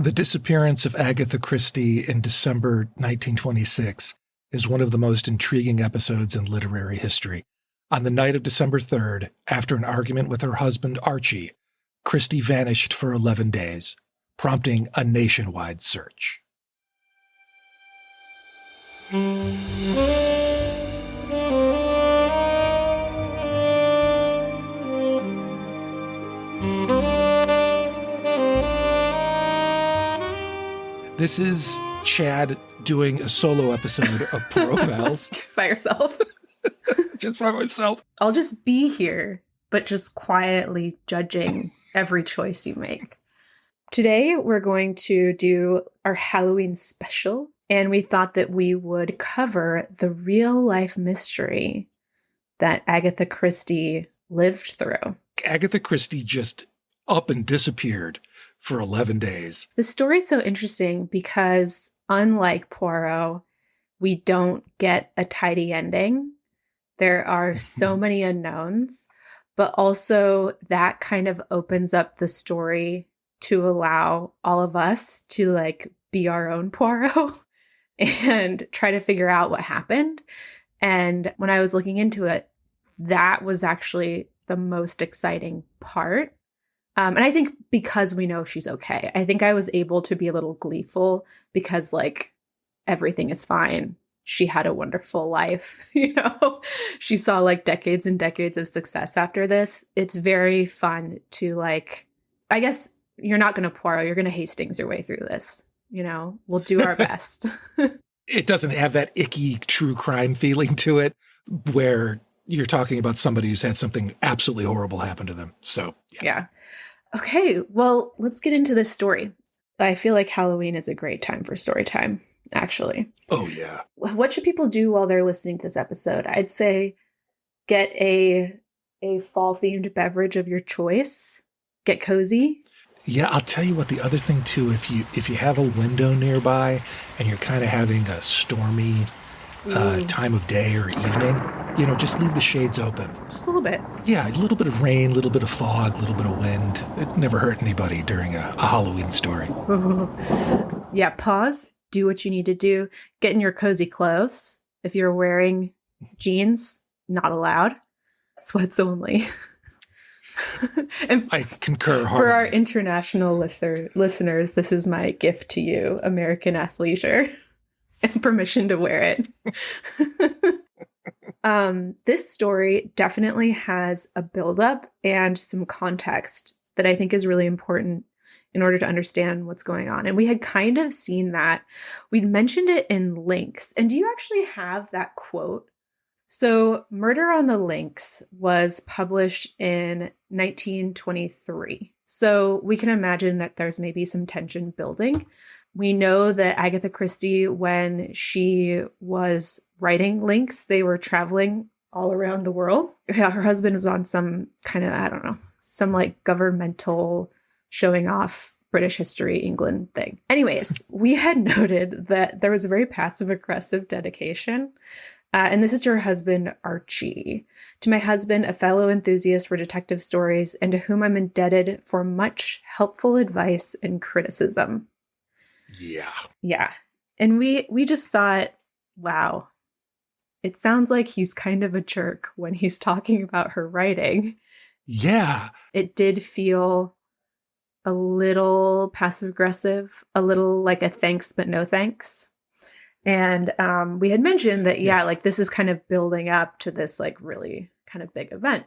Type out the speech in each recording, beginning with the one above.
The disappearance of Agatha Christie in December 1926 is one of the most intriguing episodes in literary history. On the night of December 3rd, after an argument with her husband Archie, Christie vanished for 11 days, prompting a nationwide search. This is Chad doing a solo episode of Poirot Pals. Just by yourself. Just by myself. I'll just be here, but just quietly judging every choice you make. Today, we're going to do our Halloween special, and we thought that we would cover the real-life mystery that Agatha Christie lived through. Agatha Christie just up and disappeared for 11 days. The story's so interesting because, unlike Poirot, we don't get a tidy ending. There are so many unknowns, but also that kind of opens up the story to allow all of us to be our own Poirot and try to figure out what happened. And when I was looking into it, that was actually the most exciting part. And I think because we know she's okay, I think I was able to be a little gleeful because everything is fine. She had a wonderful life, She saw decades and decades of success after this. It's very fun to I guess you're not going to Poirot, you're going to Hastings your way through this. We'll do our best. It doesn't have that icky true crime feeling to it where you're talking about somebody who's had something absolutely horrible happen to them. So, yeah. Okay, well, let's get into this story. I feel like Halloween is a great time for story time, actually. Oh, yeah. What should people do while they're listening to this episode? I'd say get a fall-themed beverage of your choice. Get cozy. Yeah, I'll tell you what, the other thing, too, if you have a window nearby and you're kind of having a stormy time of day or evening, just leave the shades open. Just a little bit. Yeah, a little bit of rain, a little bit of fog, a little bit of wind. It never hurt anybody during a Halloween story. Yeah, pause. Do what you need to do. Get in your cozy clothes. If you're wearing jeans, not allowed. Sweats only. And I concur hardly. For our international listeners, this is my gift to you, American athleisure, and permission to wear it. This story definitely has a buildup and some context that I think is really important in order to understand what's going on. And we had kind of seen that. We'd mentioned it in Links. And do you actually have that quote? So Murder on the Links was published in 1923. So we can imagine that there's maybe some tension building. We know that Agatha Christie, when she was writing Links, they were traveling all around the world. Her husband was on some kind of, some governmental showing off British history, England thing. Anyways, we had noted that there was a very passive-aggressive dedication. And this is to her husband, Archie. To my husband, a fellow enthusiast for detective stories, and to whom I'm indebted for much helpful advice and criticism. Yeah. Yeah. And we just thought, wow, it sounds like he's kind of a jerk when he's talking about her writing. Yeah. It did feel a little passive-aggressive, a little like a thanks but no thanks. And we had mentioned that, this is kind of building up to this really kind of big event.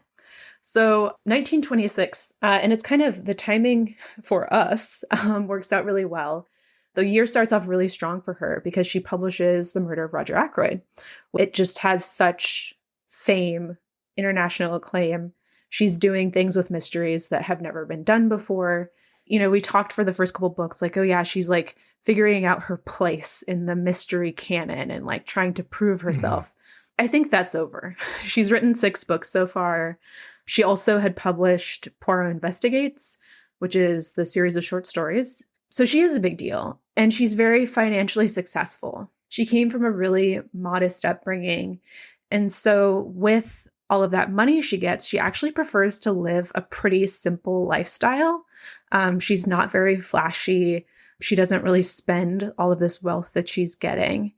So 1926, and it's kind of the timing for us works out really well. The year starts off really strong for her because she publishes The Murder of Roger Ackroyd. It just has such fame, international acclaim. She's doing things with mysteries that have never been done before. We talked for the first couple books, she's figuring out her place in the mystery canon and trying to prove herself. Mm-hmm. I think that's over. She's written 6 books so far. She also had published Poirot Investigates, which is the series of short stories. So she is a big deal, and she's very financially successful. She came from a really modest upbringing. And so with all of that money she gets, she actually prefers to live a pretty simple lifestyle. She's not very flashy. She doesn't really spend all of this wealth that she's getting.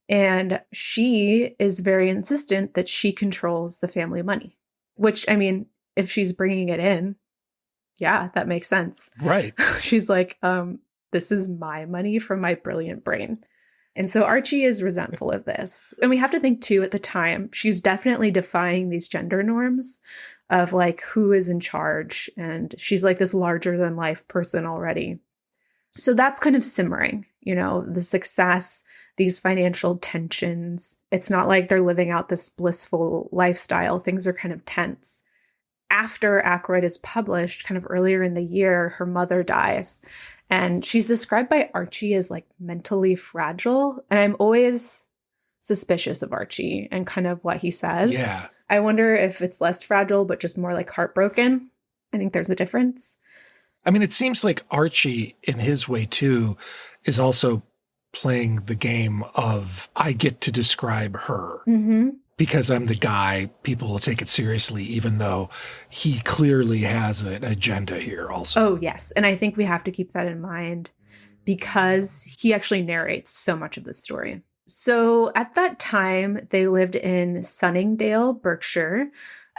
And she is very insistent that she controls the family money, which, I mean, if she's bringing it in, yeah, that makes sense. Right. She's like, this is my money from my brilliant brain. And so Archie is resentful of this. And we have to think, too, at the time, she's definitely defying these gender norms of like who is in charge. And she's like this larger than life person already. So that's kind of simmering, you know, the success, these financial tensions. It's not like they're living out this blissful lifestyle. Things are kind of tense. After Ackroyd is published, kind of earlier in the year, her mother dies. And she's described by Archie as like mentally fragile. And I'm always suspicious of Archie and kind of what he says. Yeah. I wonder if it's less fragile, but just more like heartbroken. I think there's a difference. I mean, it seems like Archie, in his way too, is also playing the game of, I get to describe her. Mm-hmm. Because I'm the guy, people will take it seriously, even though he clearly has an agenda here also. Oh, yes. And I think we have to keep that in mind because he actually narrates so much of the story. So at that time, they lived in Sunningdale, Berkshire.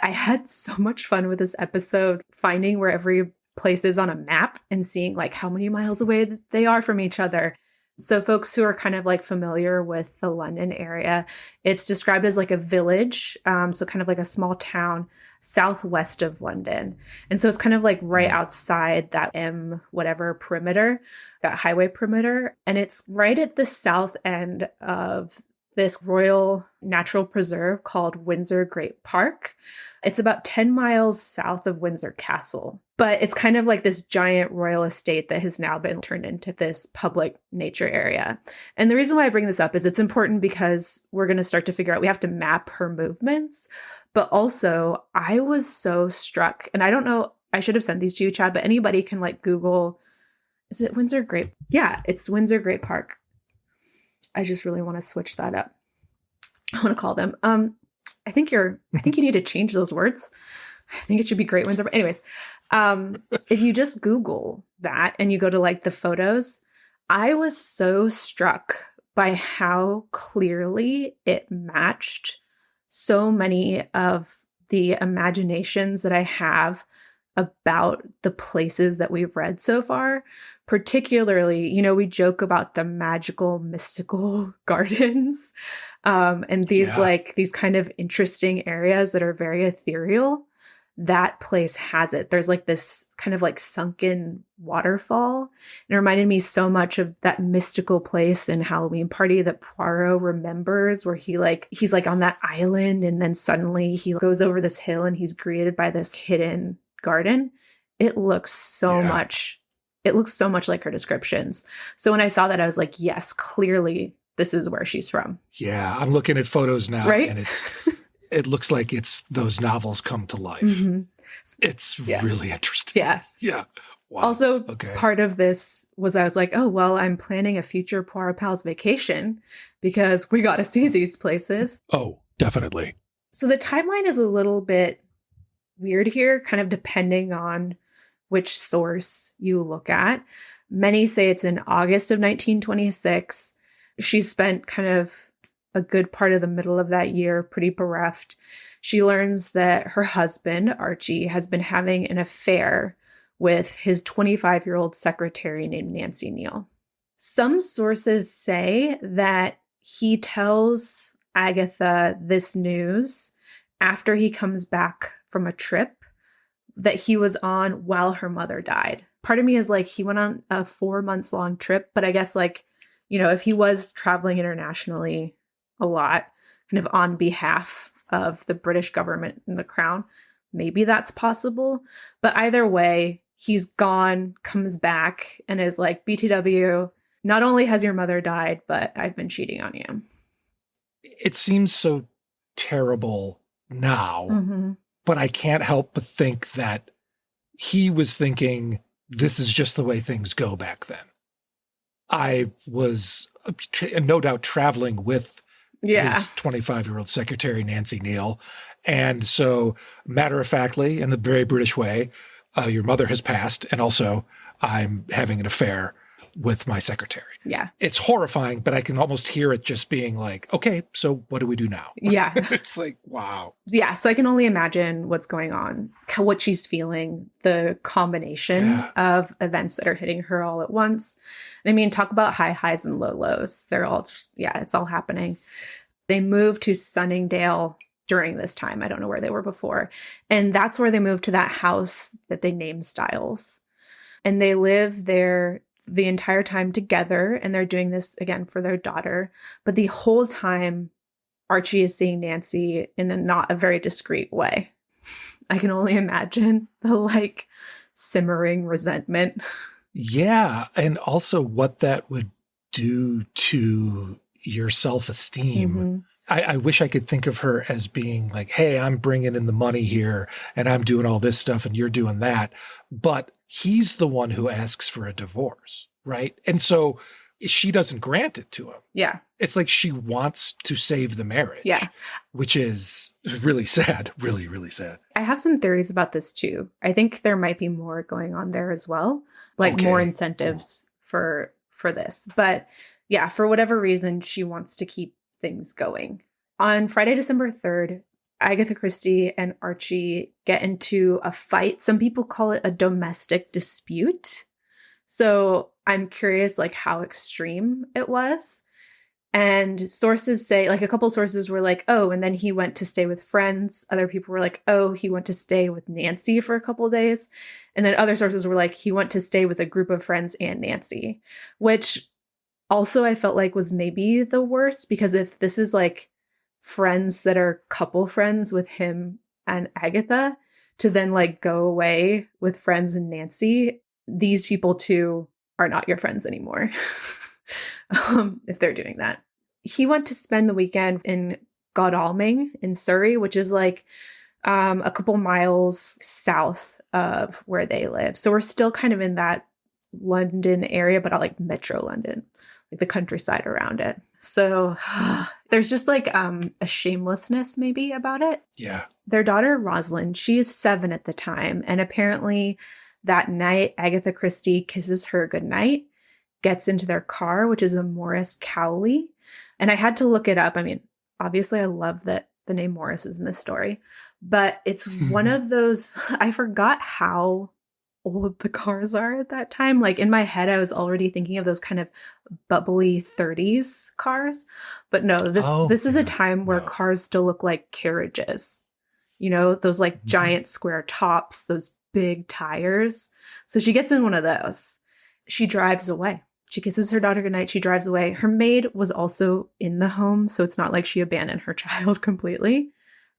I had so much fun with this episode, finding where every place is on a map and seeing like how many miles away they are from each other. So folks who are kind of like familiar with the London area, it's described as like a village. So kind of like a small town southwest of London. And so it's kind of like right outside that whatever perimeter, that highway perimeter. And it's right at the south end of this royal natural preserve called Windsor Great Park. It's about 10 miles south of Windsor Castle. But it's kind of like this giant royal estate that has now been turned into this public nature area. And the reason why I bring this up is it's important because we're going to start to figure out, we have to map her movements. But also, I was so struck, and I don't know, I should have sent these to you, Chad, but anybody can like Google, is it Windsor Great? Yeah, it's Windsor Great Park. I just really want to switch that up. I want to call them. I think you need to change those words. I think it should be Great Windsor. But anyways, if you just Google that and you go to like the photos, I was so struck by how clearly it matched so many of the imaginations that I have about the places that we've read so far. Particularly, you know, we joke about the magical, mystical gardens and these these kind of interesting areas that are very ethereal. That place has it. There's like this kind of like sunken waterfall. It reminded me so much of that mystical place in Halloween Party that Poirot remembers, where he's like on that island and then suddenly he goes over this hill and he's greeted by this hidden garden. It looks so much like her descriptions. So when I saw that, I was like, yes, clearly this is where she's from. Yeah, I'm looking at photos now, right? And it looks like it's those novels come to life. Mm-hmm. It's really interesting. Yeah. Yeah. Wow. Also, part of this was I was like, oh, well, I'm planning a future Poirot Pals vacation because we got to see these places. Oh, definitely. So the timeline is a little bit weird here, kind of depending on which source you look at. Many say it's in August of 1926. She spent kind of a good part of the middle of that year pretty bereft. She learns that her husband, Archie, has been having an affair with his 25-year-old secretary named Nancy Neele. Some sources say that he tells Agatha this news after he comes back from a trip that he was on while her mother died. Part of me is like, he went on a 4 months long trip, but I guess like, you know, if he was traveling internationally a lot, kind of on behalf of the British government and the crown, maybe that's possible. But either way, he's gone, comes back, and is like, BTW, not only has your mother died, but I've been cheating on you. It seems so terrible now, but I can't help but think that he was thinking, this is just the way things go back then. I was no doubt traveling with his 25-year-old secretary, Nancy Neele. And so, matter-of-factly, in the very British way, your mother has passed, and also I'm having an affair with my secretary. Yeah. It's horrifying, but I can almost hear it just being like, okay, so what do we do now? Yeah. It's like, wow. Yeah. So I can only imagine what's going on, what she's feeling, the combination of events that are hitting her all at once. I mean, talk about high highs and low lows. They're all just, it's all happening. They moved to Sunningdale during this time. I don't know where they were before. And that's where they moved to that house that they named Styles. And they live there the entire time together. And they're doing this again for their daughter. But the whole time, Archie is seeing Nancy in a not a very discreet way. I can only imagine the simmering resentment. Yeah. And also what that would do to your self-esteem. Mm-hmm. I wish I could think of her as being like, hey, I'm bringing in the money here and I'm doing all this stuff and you're doing that. But he's the one who asks for a divorce, right? And so she doesn't grant it to him. Yeah. It's like she wants to save the marriage. Yeah. Which is really sad. Really, really sad. I have some theories about this too. I think there might be more going on there as well. More incentives for this. But yeah, for whatever reason, she wants to keep things going. On Friday, December 3rd, Agatha Christie and Archie get into a fight. Some people call it a domestic dispute. So I'm curious, how extreme it was. And sources say, a couple sources were like, oh, and then he went to stay with friends. Other people were like, oh, he went to stay with Nancy for a couple of days. And then other sources were like, he went to stay with a group of friends and Nancy, which also I felt like was maybe the worst, because if this is friends that are couple friends with him and Agatha, to then go away with friends and Nancy, these people too are not your friends anymore. If they're doing that. He went to spend the weekend in Godalming in Surrey, which is a couple miles south of where they live. So we're still kind of in that London area, but not Metro London, the countryside around it. So there's just a shamelessness maybe about it. Yeah. Their daughter, Rosalind, she is 7 at the time. And apparently that night, Agatha Christie kisses her goodnight, gets into their car, which is a Morris Cowley. And I had to look it up. I mean, obviously I love that the name Morris is in this story, but it's one of those, I forgot how old the cars are at that time. In my head, I was already thinking of those kind of bubbly 30s cars, but no, this is a time where cars still look like carriages, those giant square tops, those big tires. So she gets in one of those. She drives away. She kisses her daughter goodnight. She drives away. Her maid was also in the home, so it's not like she abandoned her child completely.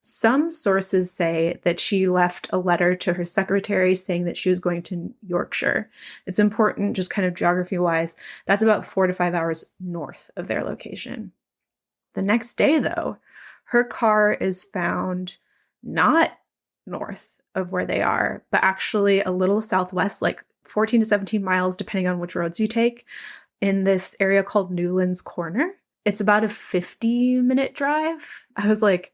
Some sources say that she left a letter to her secretary saying that she was going to Yorkshire. It's important, just kind of geography-wise. That's about 4 to 5 hours north of their location. The next day, though, her car is found not north of where they are, but actually a little southwest, 14 to 17 miles, depending on which roads you take, in this area called Newlands Corner. It's about a 50-minute drive. I was like,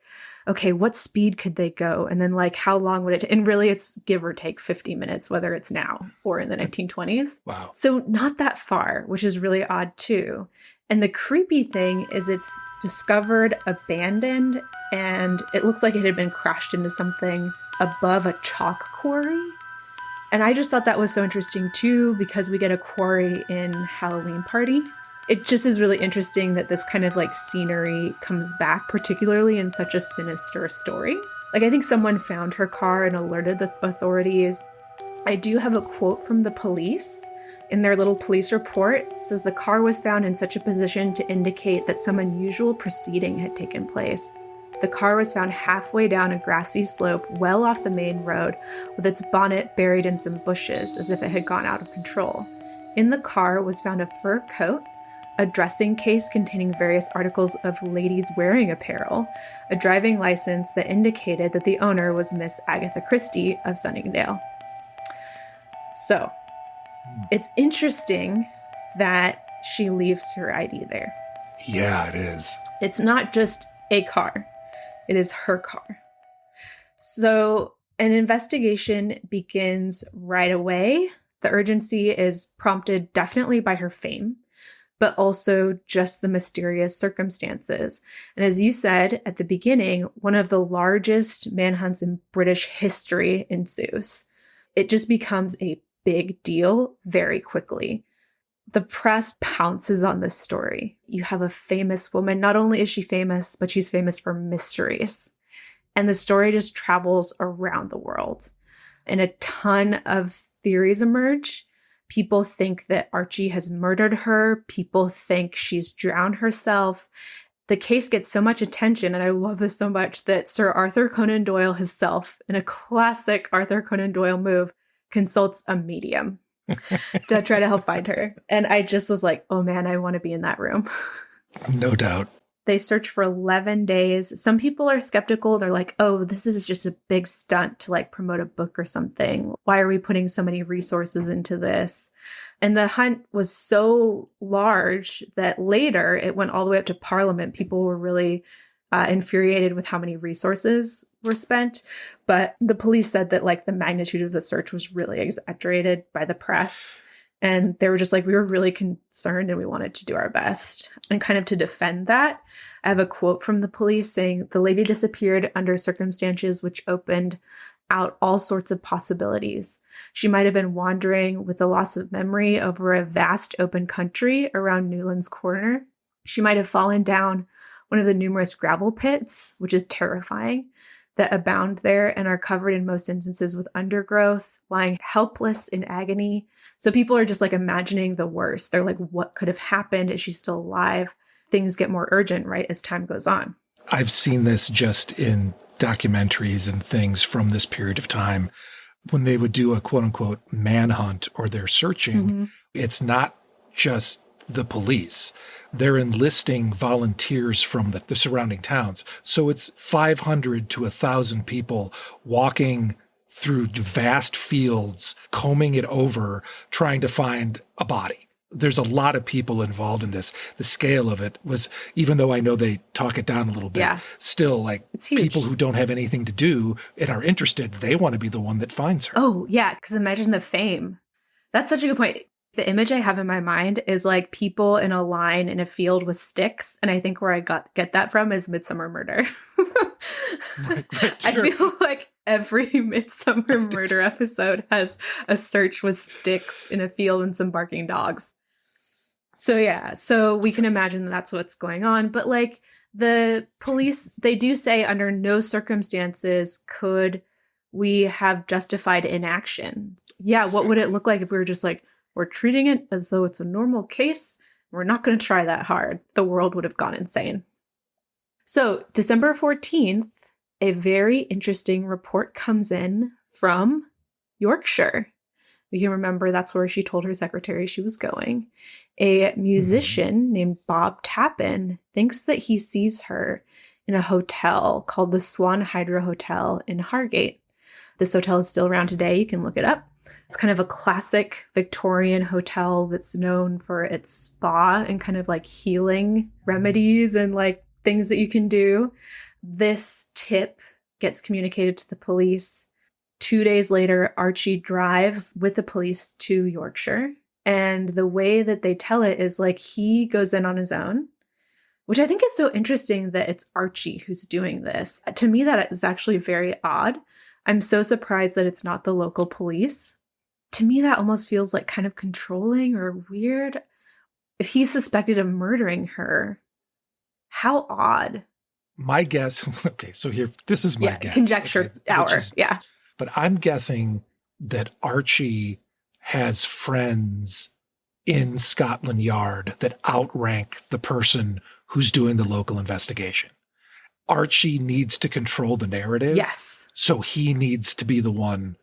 okay, what speed could they go? And then how long would it take? And really it's give or take 50 minutes, whether it's now or in the 1920s. Wow. So not that far, which is really odd too. And the creepy thing is it's discovered abandoned, and it looks like it had been crashed into something above a chalk quarry. And I just thought that was so interesting too, because we get a quarry in Halloween Party. It just is really interesting that this kind of scenery comes back, particularly in such a sinister story. I think someone found her car and alerted the authorities. I do have a quote from the police in their little police report. It says the car was found in such a position to indicate that some unusual proceeding had taken place. The car was found halfway down a grassy slope well off the main road, with its bonnet buried in some bushes as if it had gone out of control. In the car was found a fur coat, a dressing case containing various articles of ladies' wearing apparel, a driving license that indicated that the owner was Miss Agatha Christie of Sunningdale. So, it's interesting that she leaves her ID there. Yeah, it is. It's not just a car. It is her car. So An investigation begins right away. The urgency is prompted definitely by her fame, but also just the mysterious circumstances. And as you said at the beginning, one of the largest manhunts in British history ensues. It just becomes a big deal very quickly. The press pounces on this story. You have a famous woman. Not only is she famous, but she's famous for mysteries. And the story just travels around the world. And a ton of theories emerge. People think that Archie has murdered her. People think she's drowned herself. The case gets so much attention, and I love this so much, that Sir Arthur Conan Doyle himself, in a classic Arthur Conan Doyle move, consults a medium to try to help find her. And I just was like, oh man, I want to be in that room. No doubt. They search for 11 days. Some people are skeptical. They're like, oh, this is just a big stunt to like promote a book or something. Why are we putting so many resources into this? And the hunt was so large that later it went all the way up to Parliament. People were really infuriated with how many resources were spent. But the police said that like the magnitude of the search was really exaggerated by the press. And they were just like, we were really concerned and we wanted to do our best. And kind of to defend that, I have a quote from the police saying, the lady disappeared under circumstances which opened out all sorts of possibilities. She might have been wandering with the loss of memory over a vast open country around Newlands Corner. She might have fallen down one of the numerous gravel pits, which is terrifying, that abound there and are covered in most instances with undergrowth, lying helpless in agony. So people are just like imagining the worst. They're like, what could have happened? Is she still alive? Things get more urgent, right, as time goes on. I've seen this just in documentaries and things from this period of time. When they would do a quote unquote manhunt or they're searching, it's not just the police. They're enlisting volunteers from the surrounding towns. So it's 500 to 1,000 people walking through vast fields, combing it over, trying to find a body. There's a lot of people involved in this. The scale of it was, even though I know they talk it down a little bit, still like people who don't have anything to do and are interested, they want to be the one that finds her. Oh, yeah, because imagine the fame. That's such a good point. The image I have in my mind is like people in a line in a field with sticks. And I think where I get that from is Midsummer Murder. Right, sure. I feel like every Midsummer Murder episode has a search with sticks in a field and some barking dogs. So yeah, so we can imagine that's what's going on. But like the police, they do say under no circumstances could we have justified inaction. Yeah, what would it look like if we were just like, we're treating it as though it's a normal case. We're not going to try that hard. The world would have gone insane. So December 14th, a very interesting report comes in from Yorkshire. We can remember that's where she told her secretary she was going. A musician named Bob Tappan thinks that he sees her in a hotel called the Swan Hydro Hotel in Hargate. This hotel is still around today. You can look it up. It's kind of a classic Victorian hotel that's known for its spa and kind of like healing remedies and like things that you can do. This tip gets communicated to the police. 2 days later, Archie drives with the police to Yorkshire. And the way that they tell it is like he goes in on his own, which I think is so interesting that it's Archie who's doing this. To me, that is actually very odd. I'm so surprised that it's not the local police. To me, that almost feels like kind of controlling or weird. If he's suspected of murdering her, how odd. My guess, okay, so here, this is my guess. Conjecture hour, But I'm guessing that Archie has friends in Scotland Yard that outrank the person who's doing the local investigation. Archie needs to control the narrative. Yes. So he needs to be the one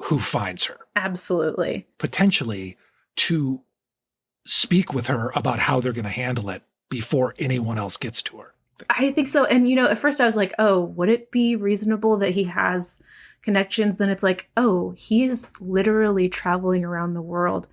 who finds her. Absolutely. Potentially to speak with her about how they're going to handle it before anyone else gets to her. I think so. And, at first I was like, oh, would it be reasonable that he has connections? Then it's like, oh, he's literally traveling around the world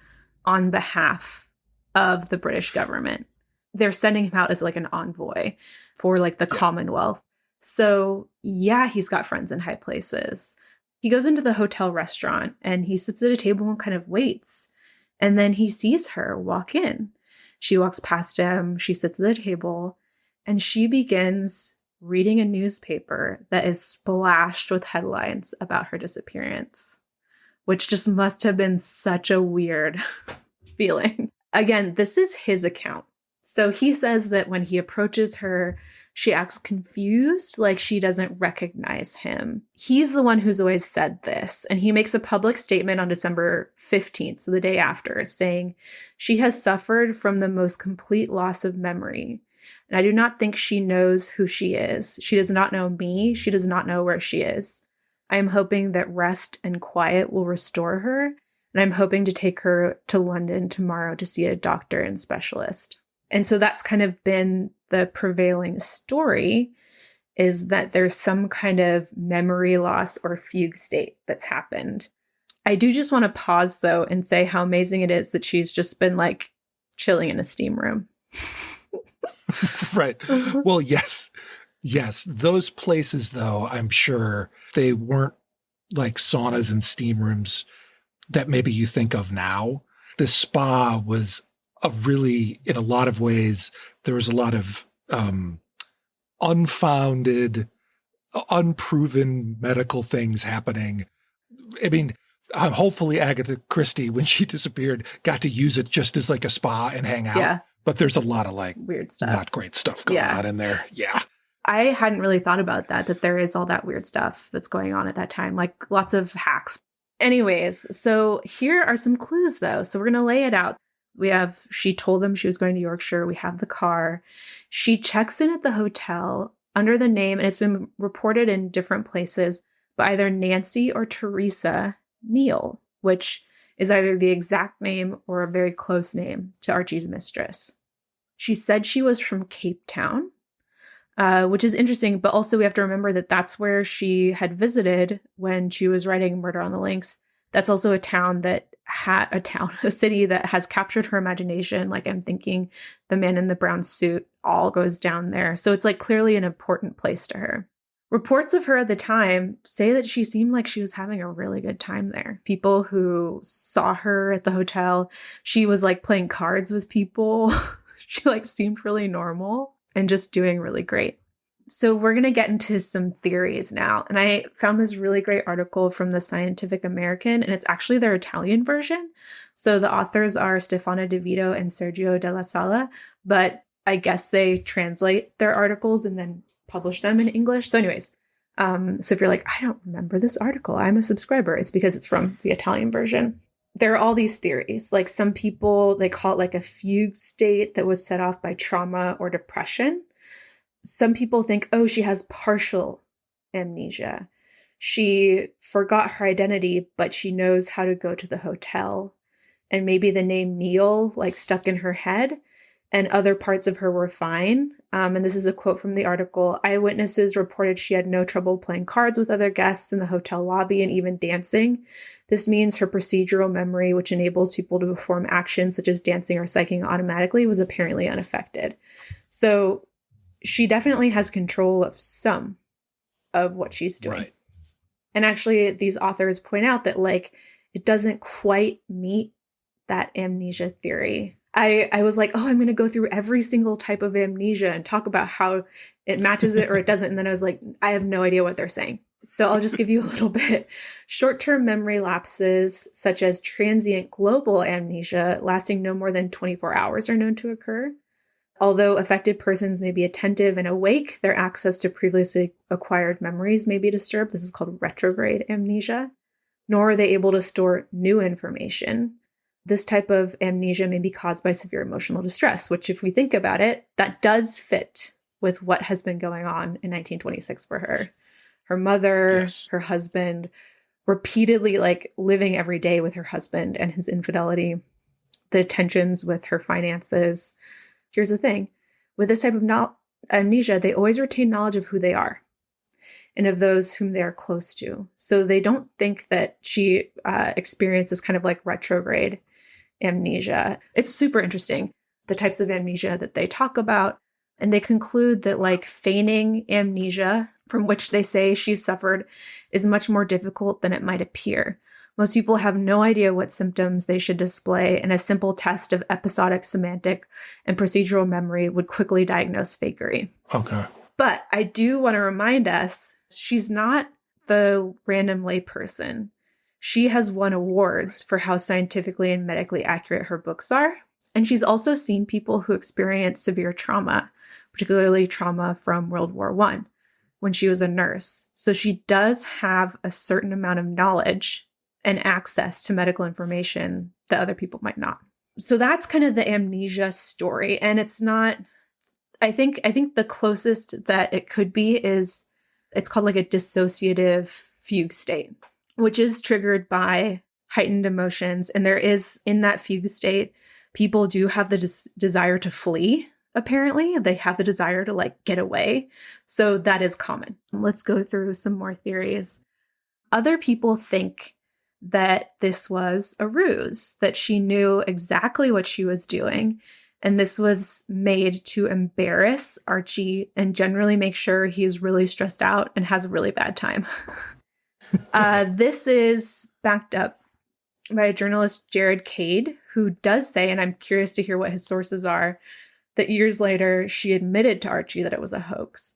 on behalf of the British government. They're sending him out as like an envoy for like the Commonwealth. So yeah, he's got friends in high places. He goes into the hotel restaurant and he sits at a table and kind of waits. And then he sees her walk in. She walks past him, she sits at the table, and she begins reading a newspaper that is splashed with headlines about her disappearance, which just must have been such a weird feeling. Again, this is his account. So he says that when he approaches her, she acts confused, like she doesn't recognize him. He's the one who's always said this, and he makes a public statement on December 15th, so the day after, saying, "She has suffered from the most complete loss of memory, and I do not think she knows who she is. She does not know me. She does not know where she is. I am hoping that rest and quiet will restore her, and I'm hoping to take her to London tomorrow to see a doctor and specialist." And so that's kind of been the prevailing story, is that there's some kind of memory loss or fugue state that's happened. I do just want to pause, though, and say how amazing it is that she's just been like chilling in a steam room. Right. Well, yes. Yes. Those places, though, I'm sure they weren't like saunas and steam rooms that maybe you think of now. The spa was in a lot of ways, there was a lot of unfounded, unproven medical things happening. I mean, hopefully Agatha Christie, when she disappeared, got to use it just as like a spa and hang out. Yeah. But there's a lot of like weird stuff, not great stuff going on in there. Yeah. I hadn't really thought about that there is all that weird stuff that's going on at that time, like lots of hacks. Anyways, so here are some clues, though. So we're going to lay it out. She told them she was going to Yorkshire. We have the car. She checks in at the hotel under the name, and it's been reported in different places, by either Nancy or Teresa Neele, which is either the exact name or a very close name to Archie's mistress. She said she was from Cape Town, which is interesting, but also we have to remember that that's where she had visited when she was writing Murder on the Links. That's also a city that has captured her imagination. Like, I'm thinking The Man in the Brown Suit all goes down there. So it's like clearly an important place to her. Reports of her at the time say that she seemed like she was having a really good time there. People who saw her at the hotel, she was like playing cards with people. She like seemed really normal and just doing really great. So we're going to get into some theories now. And I found this really great article from the Scientific American, and it's actually their Italian version. So the authors are Stefano De Vito and Sergio Della Sala, but I guess they translate their articles and then publish them in English. So anyways, so if you're like, I don't remember this article, I'm a subscriber, it's because it's from the Italian version. There are all these theories. Like, some people, they call it like a fugue state that was set off by trauma or depression. Some people think, oh, she has partial amnesia. She forgot her identity, but she knows how to go to the hotel. And maybe the name Neele like stuck in her head, and other parts of her were fine. And this is a quote from the article. Eyewitnesses reported she had no trouble playing cards with other guests in the hotel lobby and even dancing. This means her procedural memory, which enables people to perform actions such as dancing or psyching automatically, was apparently unaffected. So she definitely has control of some of what she's doing. Right. And actually, these authors point out that like it doesn't quite meet that amnesia theory. I was like, oh, I'm going to go through every single type of amnesia and talk about how it matches it or it doesn't. And then I was like, I have no idea what they're saying. So I'll just give you a little bit. Short-term memory lapses, such as transient global amnesia lasting no more than 24 hours, are known to occur. Although affected persons may be attentive and awake, their access to previously acquired memories may be disturbed. This is called retrograde amnesia. Nor are they able to store new information. This type of amnesia may be caused by severe emotional distress, which, if we think about it, that does fit with what has been going on in 1926 for her. Her mother, yes, her husband, repeatedly like living every day with her husband and his infidelity, the tensions with her finances. Here's the thing. With this type of amnesia, they always retain knowledge of who they are and of those whom they are close to. So they don't think that she experiences kind of like retrograde amnesia. It's super interesting, the types of amnesia that they talk about. And they conclude that like feigning amnesia from which they say she suffered is much more difficult than it might appear. Most people have no idea what symptoms they should display, and a simple test of episodic, semantic, and procedural memory would quickly diagnose fakery. Okay. But I do want to remind us, she's not the random layperson. She has won awards for how scientifically and medically accurate her books are. And she's also seen people who experience severe trauma, particularly trauma from World War I, when she was a nurse. So she does have a certain amount of knowledge and access to medical information that other people might not. So that's kind of the amnesia story. And it's not, I think the closest that it could be is, it's called like a dissociative fugue state, which is triggered by heightened emotions. And there is, in that fugue state, people do have the desire to flee. Apparently, they have the desire to like get away. So that is common. Let's go through some more theories. Other people think that this was a ruse, that she knew exactly what she was doing. And this was made to embarrass Archie and generally make sure he's really stressed out and has a really bad time. This is backed up by journalist Jared Cade, who does say, and I'm curious to hear what his sources are, that years later she admitted to Archie that it was a hoax.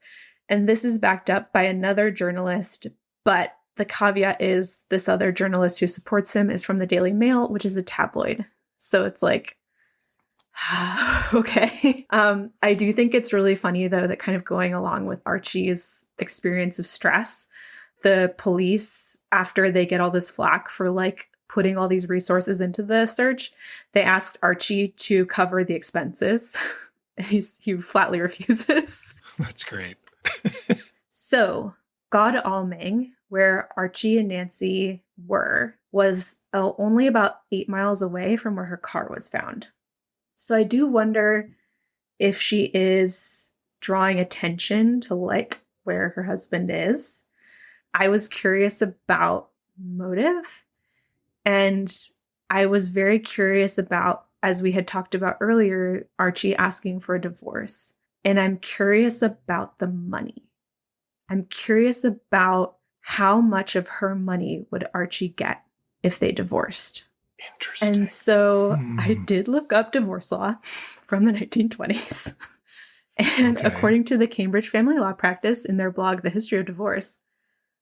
And this is backed up by another journalist, but the caveat is this other journalist who supports him is from the Daily Mail, which is a tabloid. So it's like, okay. I do think it's really funny, though, that kind of going along with Archie's experience of stress, the police, after they get all this flack for like putting all these resources into the search, they asked Archie to cover the expenses. He flatly refuses. That's great. So Godalming, where Archie and Nancy were, was only about 8 miles away from where her car was found. So I do wonder if she is drawing attention to like where her husband is. I was curious about motive, and I was very curious about, as we had talked about earlier, Archie asking for a divorce. And I'm curious about the money. I'm curious about how much of her money would Archie get if they divorced. Interesting. And so I did look up divorce law from the 1920s. And according to the Cambridge Family Law Practice in their blog, The History of Divorce,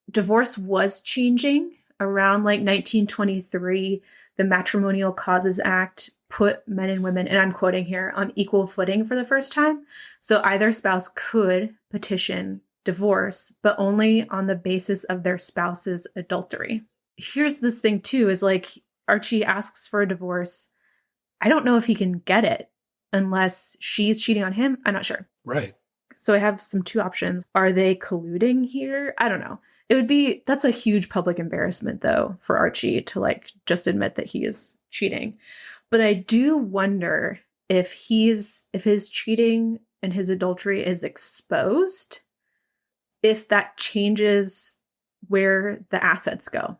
divorce was changing around like 1923. The Matrimonial Causes Act put men and women, and I'm quoting here, on equal footing for the first time. So either spouse could petition divorce, but only on the basis of their spouse's adultery. Here's this thing too, is like Archie asks for a divorce. I don't know if he can get it unless she's cheating on him. I'm not sure. Right. So I have two options. Are they colluding here? I don't know. That's a huge public embarrassment though for Archie to like just admit that he is cheating. But I do wonder if his cheating and his adultery is exposed, if that changes where the assets go.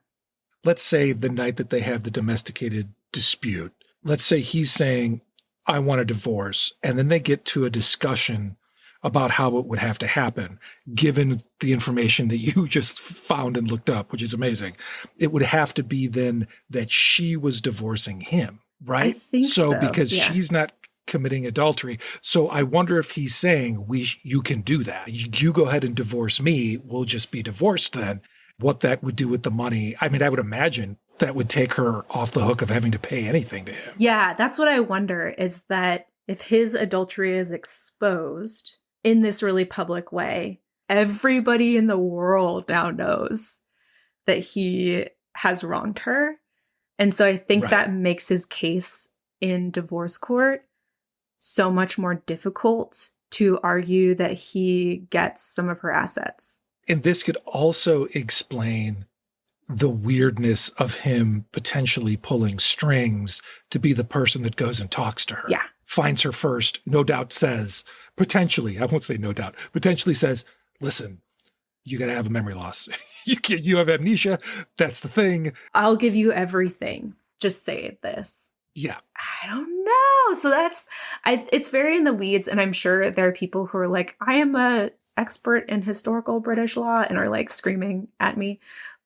Let's say the night that they have the domesticated dispute, let's say he's saying, I want a divorce. And then they get to a discussion about how it would have to happen, given the information that you just found and looked up, which is amazing. It would have to be then that she was divorcing him, right? I think so. Because she's not committing adultery. So I wonder if he's saying, you can do that. You go ahead and divorce me. We'll just be divorced then. What that would do with the money. I mean, I would imagine that would take her off the hook of having to pay anything to him. Yeah, that's what I wonder, is that if his adultery is exposed in this really public way, everybody in the world now knows that he has wronged her. And so I think that makes his case in divorce court so much more difficult to argue that he gets some of her assets. And this could also explain the weirdness of him potentially pulling strings to be the person that goes and talks to her. Yeah. Finds her first, no doubt says, potentially, I won't say no doubt, potentially says, listen, you got to have a memory loss. You have amnesia. That's the thing. I'll give you everything. Just say this. Yeah. I don't know. So it's very in the weeds. And I'm sure there are people who are like, I am a expert in historical British law and are like screaming at me,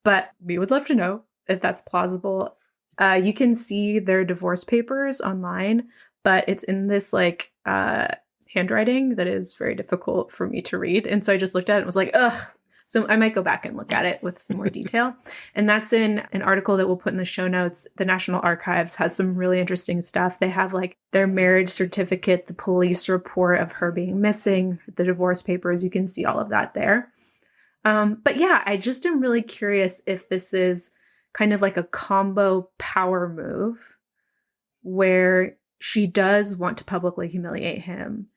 but we would love to know if that's plausible. You can see their divorce papers online, but it's in this like handwriting that is very difficult for me to read. And so I just looked at it and was like, ugh. So I might go back and look at it with some more detail. And that's in an article that we'll put in the show notes. The National Archives has some really interesting stuff. They have like their marriage certificate, the police report of her being missing, the divorce papers. You can see all of that there. But yeah, I just am really curious if this is kind of like a combo power move where she does want to publicly humiliate him,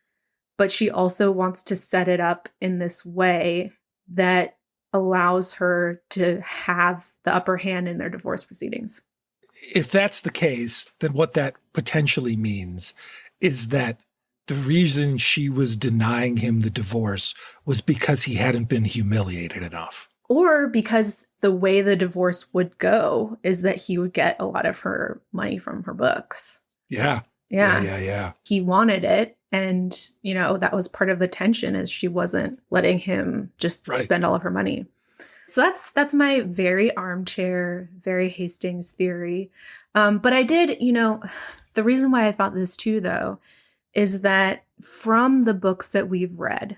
but she also wants to set it up in this way that allows her to have the upper hand in their divorce proceedings. If that's the case, then what that potentially means is that the reason she was denying him the divorce was because he hadn't been humiliated enough. Or because the way the divorce would go is that he would get a lot of her money from her books. Yeah. Yeah. He wanted it. And, you know, that was part of the tension is she wasn't letting him just spend all of her money. So that's my very armchair, very Hastings theory. But I did, you know, the reason why I thought this too, though, is that from the books that we've read,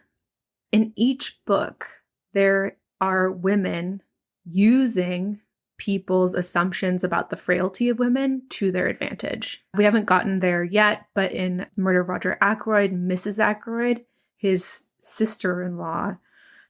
in each book, there are women using people's assumptions about the frailty of women to their advantage. We haven't gotten there yet, but in Murder of Roger Ackroyd, Mrs. Ackroyd, his sister-in-law,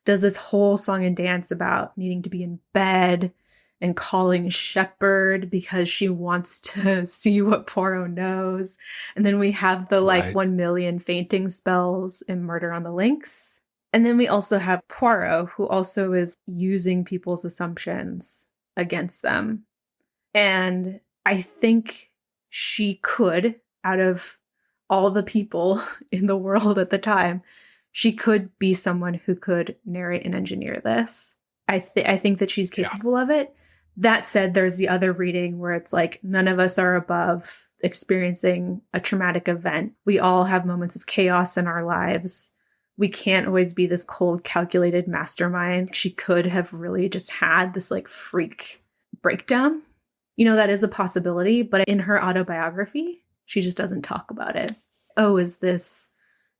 does this whole song and dance about needing to be in bed and calling Shepherd because she wants to see what Poirot knows. And then we have the 1 million fainting spells in Murder on the Links. And then we also have Poirot, who also is using people's assumptions against them. And I think she could, out of all the people in the world at the time, she could be someone who could narrate and engineer this. I think that she's capable of it. That said, there's the other reading where it's like, none of us are above experiencing a traumatic event. We all have moments of chaos in our lives. We can't always be this cold, calculated mastermind. She could have really just had this like freak breakdown. You know, that is a possibility, but in her autobiography, she just doesn't talk about it. Oh, is this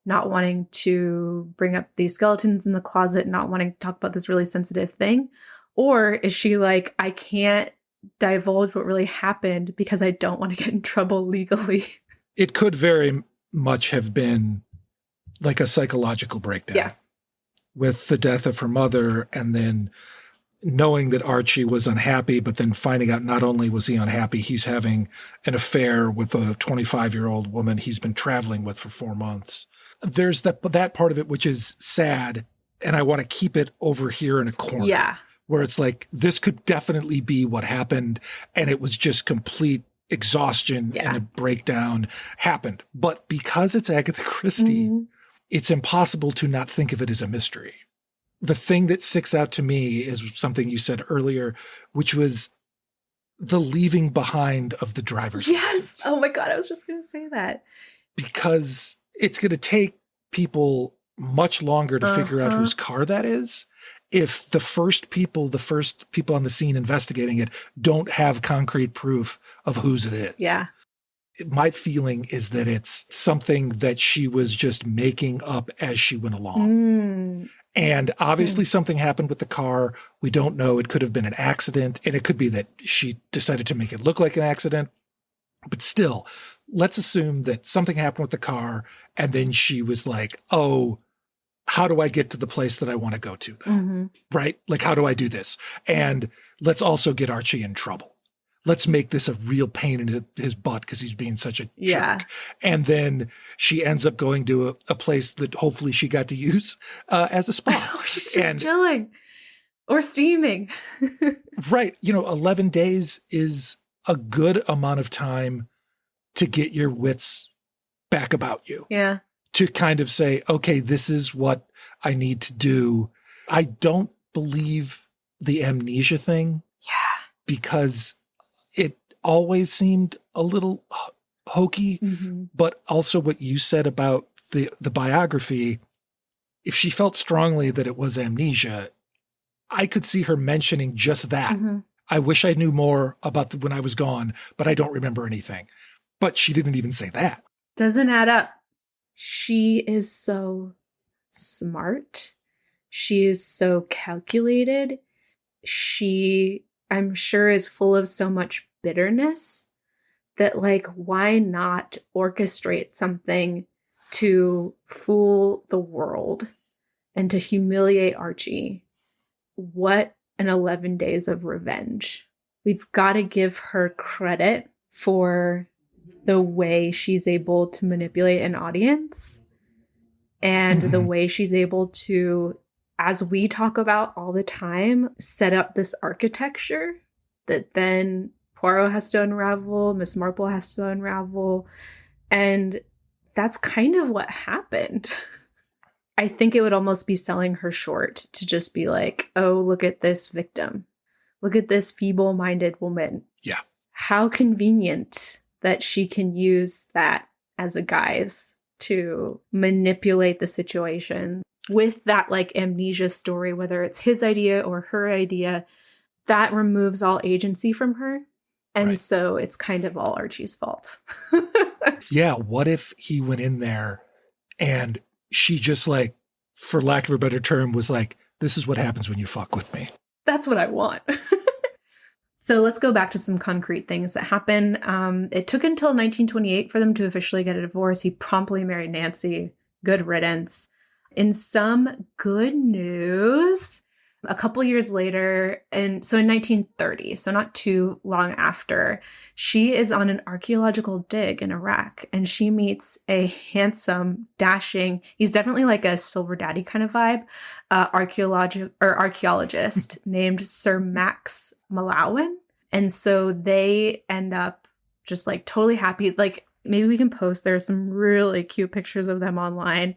not wanting to bring up these skeletons in the closet, not wanting to talk about this really sensitive thing? Or is she like, I can't divulge what really happened because I don't want to get in trouble legally? It could very much have been like a psychological breakdown with the death of her mother, and then knowing that Archie was unhappy, but then finding out not only was he unhappy, he's having an affair with a 25-year-old woman he's been traveling with for 4 months. There's that part of it, which is sad. And I want to keep it over here in a corner. Yeah. Where it's like, this could definitely be what happened. And it was just complete exhaustion and a breakdown happened. But because it's Agatha Christie, it's impossible to not think of it as a mystery. The thing that sticks out to me is something you said earlier, which was the leaving behind of the driver's license. Oh my God, I was just going to say that. Because it's going to take people much longer to figure out whose car that is. If the first people on the scene investigating it don't have concrete proof of whose it is. Yeah. My feeling is that it's something that she was just making up as she went along. And obviously something happened with the car. We don't know. It could have been an accident, and it could be that she decided to make it look like an accident. But still, let's assume that something happened with the car, and then she was like, oh, how do I get to the place that I want to go to, though? Right? Like, how do I do this? And let's also get Archie in trouble. Let's make this a real pain in his butt because he's being such a jerk. And then she ends up going to a place that hopefully she got to use as a spa. She's just chilling or steaming. Right. 11 days is a good amount of time to get your wits back about you. Yeah. To kind of say, okay, this is what I need to do. I don't believe the amnesia thing. Yeah. Because it always seemed a little hokey, but also what you said about the biography, if she felt strongly that it was amnesia, I could see her mentioning just that. Mm-hmm. I wish I knew more about when I was gone, but I don't remember anything. But she didn't even say that. Doesn't add up. She is so smart. She is so calculated. She, I'm sure, is full of so much bitterness that, like, why not orchestrate something to fool the world and to humiliate Archie? What an 11 days of revenge. We've got to give her credit for the way she's able to manipulate an audience and the way she's able to, as we talk about all the time, set up this architecture that then Poirot has to unravel, Miss Marple has to unravel. And that's kind of what happened. I think it would almost be selling her short to just be like, oh, look at this victim. Look at this feeble-minded woman. Yeah. How convenient that she can use that as a guise to manipulate the situation with that, like, amnesia story, whether it's his idea or her idea, that removes all agency from her. And so it's kind of all Archie's fault. Yeah. What if he went in there and she just, like, for lack of a better term, was like, this is what happens when you fuck with me. That's what I want. So let's go back to some concrete things that happened. It took until 1928 for them to officially get a divorce. He promptly married Nancy. Good riddance. In some good news, a couple years later, and so in 1930, so not too long after, she is on an archaeological dig in Iraq, and she meets a handsome, dashing, he's definitely like a Silver Daddy kind of vibe, archaeologist named Sir Max Malawan. And so they end up just like totally happy. Like, maybe we can post, there's some really cute pictures of them online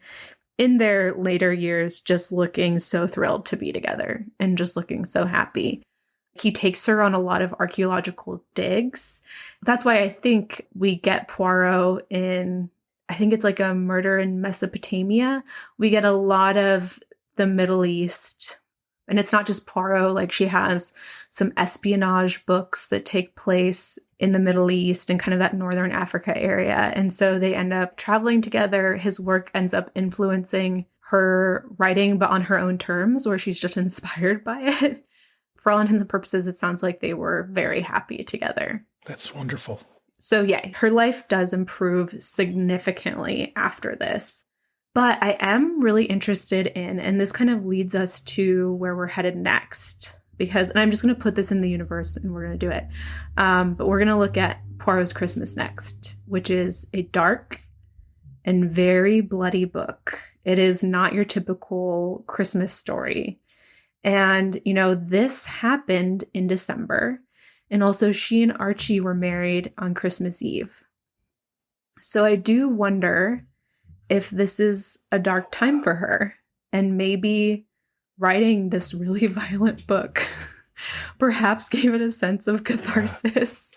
in their later years, just looking so thrilled to be together and just looking so happy. He takes her on a lot of archaeological digs. That's why I think we get Poirot in, I think it's like a Murder in Mesopotamia. We get a lot of the Middle East. And it's not just Poirot, like she has some espionage books that take place in the Middle East and kind of that Northern Africa area. And so they end up traveling together. His work ends up influencing her writing, but on her own terms, where she's just inspired by it. For all intents and purposes, it sounds like they were very happy together. That's wonderful. So yeah, her life does improve significantly after this. But I am really interested in, and this kind of leads us to where we're headed next, because, and I'm just going to put this in the universe and we're going to do it. But we're going to look at Poirot's Christmas next, which is a dark and very bloody book. It is not your typical Christmas story. And, you know, this happened in December. And also she and Archie were married on Christmas Eve. So I do wonder if this is a dark time for her, and maybe writing this really violent book perhaps gave it a sense of catharsis.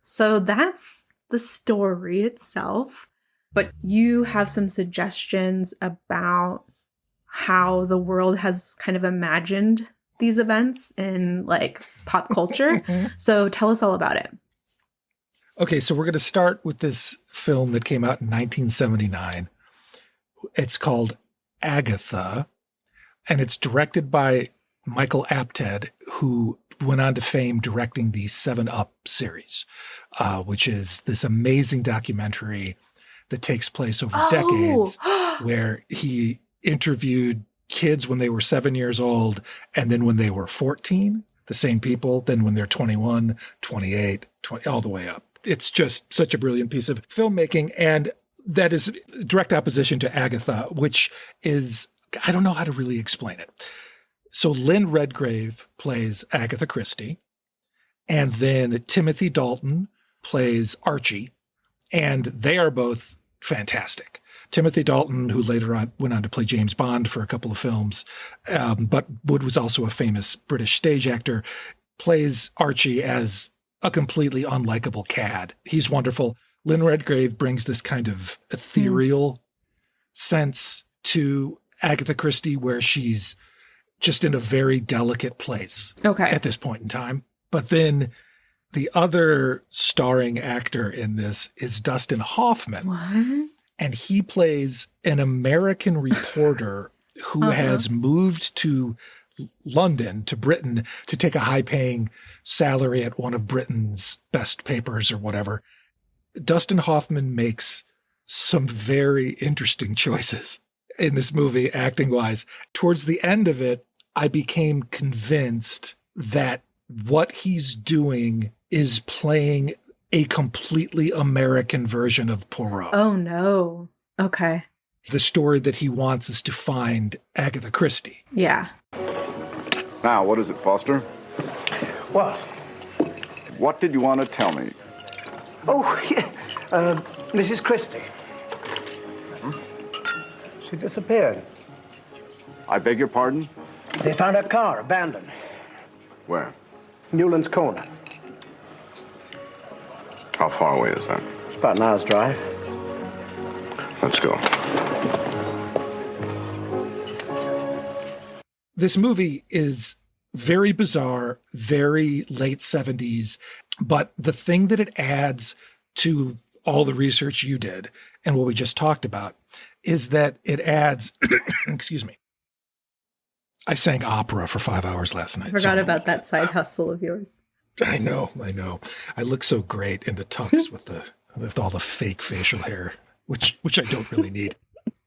So that's the story itself. But you have some suggestions about how the world has kind of imagined these events in like pop culture. So tell us all about it. Okay, so we're going to start with this film that came out in 1979. It's called Agatha, and it's directed by Michael Apted, who went on to fame directing the 7 Up series, which is this amazing documentary that takes place over decades, where he interviewed kids when they were 7 years old, and then when they were 14, the same people, then when they're 21, 28, 20, all the way up. It's just such a brilliant piece of filmmaking, and that is direct opposition to Agatha, which is, I don't know how to really explain it. So Lynn Redgrave plays Agatha Christie, and then Timothy Dalton plays Archie, and they are both fantastic. Timothy Dalton, who later on went on to play James Bond for a couple of films, but Wood was also a famous British stage actor, plays Archie as a completely unlikable cad. He's wonderful. Lynn Redgrave brings this kind of ethereal sense to Agatha Christie where she's just in a very delicate place at this point in time. But then the other starring actor in this is Dustin Hoffman. What? And he plays an American reporter who has moved to London, to Britain, to take a high-paying salary at one of Britain's best papers or whatever. Dustin Hoffman makes some very interesting choices in this movie, acting-wise. Towards the end of it, I became convinced that what he's doing is playing a completely American version of Poirot. Oh, no. Okay. The story that he wants is to find Agatha Christie. Yeah. Now, what is it, Foster? What? What did you want to tell me? Oh, yeah. Mrs. Christie. She disappeared. I beg your pardon? They found her car abandoned. Where? Newland's Corner. How far away is that? It's about an hour's drive. Let's go. This movie is very bizarre, very late 70s, but the thing that it adds to all the research you did and what we just talked about is that it adds, excuse me, I sang opera for 5 hours last night. I forgot about that side hustle of yours. I know. I look so great in the tux with all the fake facial hair, which I don't really need.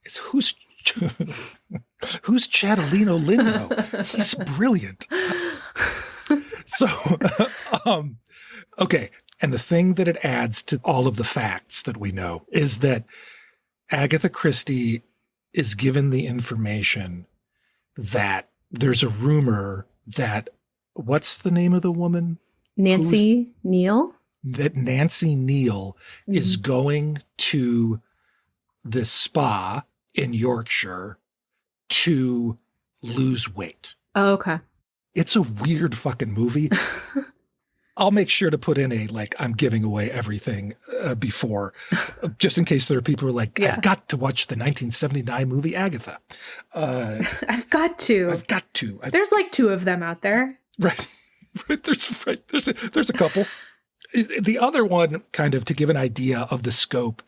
It's who's Chattalino Lindo? He's brilliant. So, okay. And the thing that it adds to all of the facts that we know is that Agatha Christie is given the information that there's a rumor that, what's the name of the woman? Nancy Neele? That Nancy Neele is going to this spa in Yorkshire to lose weight. Oh, okay. It's a weird fucking movie. I'll make sure to put in I'm giving away everything before, just in case there are people who are like, I've got to watch the 1979 movie Agatha. I've got to. There's like two of them out there. Right. There's a couple. The other one, kind of to give an idea of the scope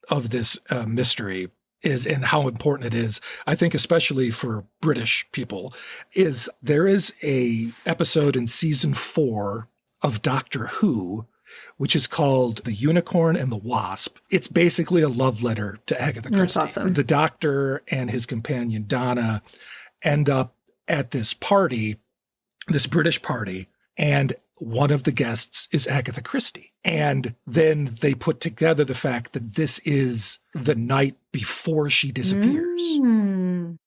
of this mystery is, and how important it is, I think especially for British people, is there is a episode in season 4 of Doctor Who, which is called The Unicorn and the Wasp. It's basically a love letter to Agatha Christie. That's awesome. The Doctor and his companion Donna end up at this party, this British party, and one of the guests is Agatha Christie. And then they put together the fact that this is the night before she disappears.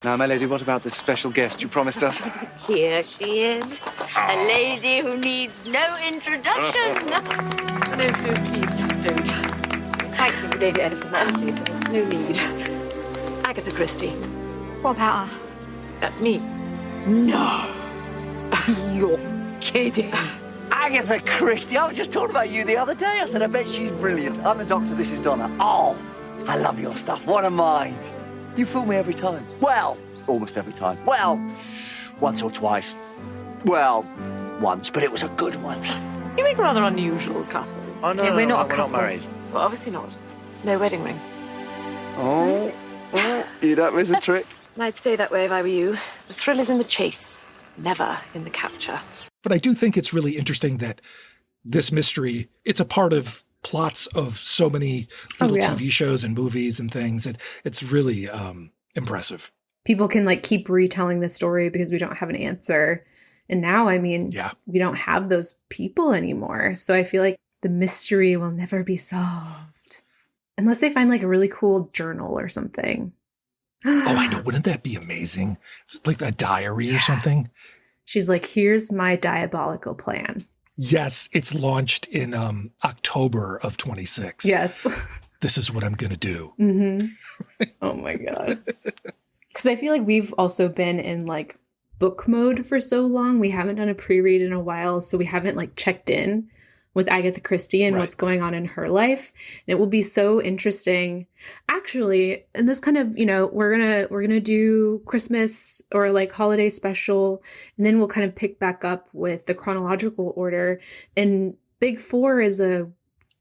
Now, my lady, what about this special guest you promised us? Here she is, a lady who needs no introduction. No, please don't. Thank you, Lady Edison. There's no need. Agatha Christie. What about her? That's me. No. You're kidding. Agatha Christie. I was just talking about you the other day. I said, I bet she's brilliant. I'm the Doctor, this is Donna. Oh, I love your stuff. What a mind. You fool me every time. Well, almost every time. Well, once or twice. Well, once, but it was a good one. You make a rather unusual couple. Oh, no, Yeah, we're not a we're couple. not married. Well, obviously not. No wedding ring. Oh, you don't miss a trick. I'd stay that way if I were you. The thrill is in the chase, never in the capture. But I do think it's really interesting that this mystery, it's a part of plots of so many little TV shows and movies and things. It's really impressive. People can keep retelling the story because we don't have an answer. And now, we don't have those people anymore. So I feel like the mystery will never be solved. Unless they find a really cool journal or something. Oh, I know. Wouldn't that be amazing? Like a diary or something? She's like, here's my diabolical plan. Yes, it's launched in October of 26. Yes. This is what I'm going to do. Mm-hmm. Oh, my God. Because I feel like we've also been in book mode for so long. We haven't done a pre-read in a while, so we haven't checked in with Agatha Christie and Right. what's going on in her life. And it will be so interesting. Actually, and this kind of, we're gonna do Christmas or like holiday special, and then we'll kind of pick back up with the chronological order. And Big Four is a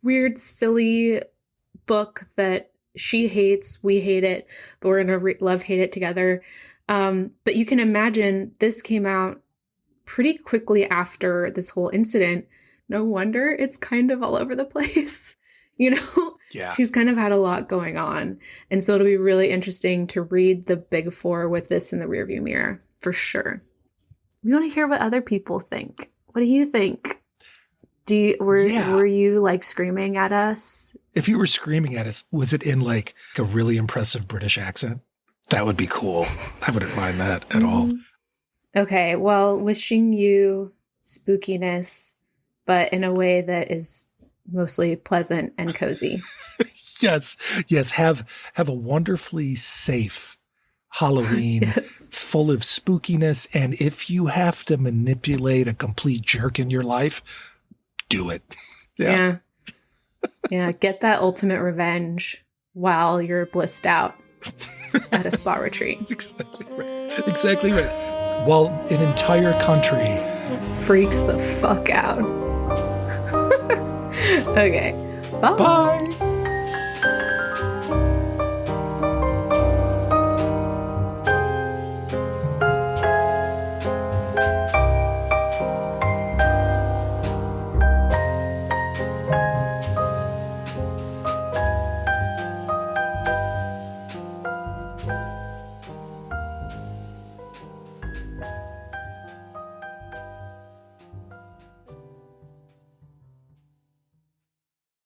weird, silly book that she hates, we hate it, but we're gonna love-hate it together. But you can imagine this came out pretty quickly after this whole incident. No wonder it's kind of all over the place. Yeah. She's kind of had a lot going on. And so it'll be really interesting to read the Big Four with this in the rearview mirror, for sure. We want to hear what other people think. What do you think? Were you like screaming at us? If you were screaming at us, was it in like a really impressive British accent? That would be cool. I wouldn't mind that at all. Okay, well, wishing you spookiness, but in a way that is mostly pleasant and cozy. Yes. Have a wonderfully safe Halloween, Yes. full of spookiness. And if you have to manipulate a complete jerk in your life, do it. Yeah. Get that ultimate revenge while you're blissed out at a spa retreat. That's exactly right. While an entire country freaks the fuck out. Okay. Bye. Bye.